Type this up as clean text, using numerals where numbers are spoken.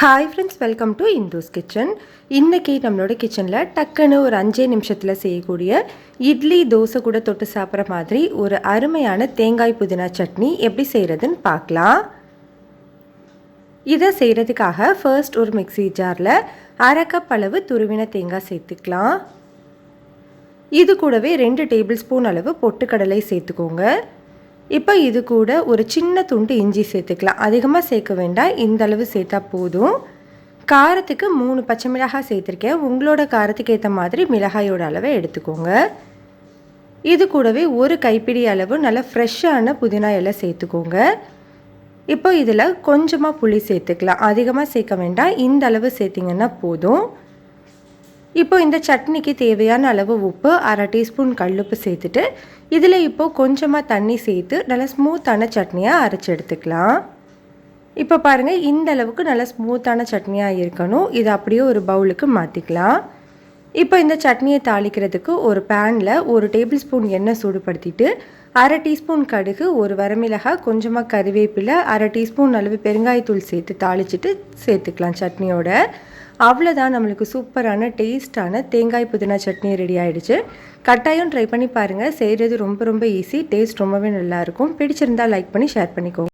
Hi friends, welcome to Indu's kitchen. இன்றைக்கி நம்மளோட கிச்சனில் டக்குன்னு ஒரு 5 நிமிஷத்தில் செய்யக்கூடிய இட்லி தோசை கூட தொட்டு சாப்பிட்ற மாதிரி ஒரு அருமையான தேங்காய் புதினா சட்னி எப்படி செய்கிறதுன்னு பார்க்கலாம். இதை செய்கிறதுக்காக ஃபர்ஸ்ட் ஒரு மிக்ஸி ஜாரில் 1/2 கப் அளவு துருவின தேங்காய் சேர்த்துக்கலாம். இது கூடவே 2 டேபிள் ஸ்பூன் அளவு பொட்டுக்கடலை சேர்த்துக்கோங்க. இப்போ இது கூட ஒரு சின்ன துண்டு இஞ்சி சேர்த்துக்கலாம். அதிகமாக சேர்க்க வேண்டாம், இந்த அளவு சேர்த்தா போதும். காரத்துக்கு 3 பச்சை மிளகாய் சேர்த்துருக்கேன். உங்களோட காரத்துக்கு ஏற்ற மாதிரி மிளகாயோட அளவை எடுத்துக்கோங்க. இது கூடவே ஒரு கைப்பிடி அளவு நல்ல ஃப்ரெஷ்ஷான புதினா இலை சேர்த்துக்கோங்க. இப்போ இதில் கொஞ்சமாக புளி சேர்த்துக்கலாம். அதிகமாக சேர்க்க வேண்டாம், இந்த அளவு சேர்த்திங்கன்னா போதும். இப்போ இந்த சட்னிக்கு தேவையான அளவு உப்பு, 1/2 டீஸ்பூன் கல்லுப்பு சேர்த்துட்டு இதில் இப்போது கொஞ்சமாக தண்ணி சேர்த்து நல்லா ஸ்மூத்தான சட்னியாக அரைச்சி எடுத்துக்கலாம். இப்போ பாருங்கள், இந்த அளவுக்கு நல்லா ஸ்மூத்தான சட்னியாக இருக்கணும். இதை அப்படியே ஒரு பவுலுக்கு மாற்றிக்கலாம். இப்போ இந்த சட்னியை தாளிக்கிறதுக்கு ஒரு பேனில் 1 டேபிள் ஸ்பூன் எண்ணெய் சூடுபடுத்திட்டு 1/2 டீஸ்பூன் கடுகு, 1 வரமிளகாய், கொஞ்சமாக கறிவேப்பிலை, 1/2 டீஸ்பூன் அளவு பெருங்காயத்தூள் சேர்த்து தாளிச்சிட்டு சேர்த்துக்கலாம் சட்னியோட. அவ்வளோதான், நம்மளுக்கு சூப்பரான டேஸ்ட்டான தேங்காய் புதினா சட்னி ரெடி ஆகிடுச்சு. கட்டாயம் ட்ரை பண்ணி பாருங்கள். செய்கிறது ரொம்ப ஈஸி, டேஸ்ட் ரொம்பவே நல்லாயிருக்கும். பிடிச்சிருந்தால் லைக் பண்ணி ஷேர் பண்ணிக்கோங்க.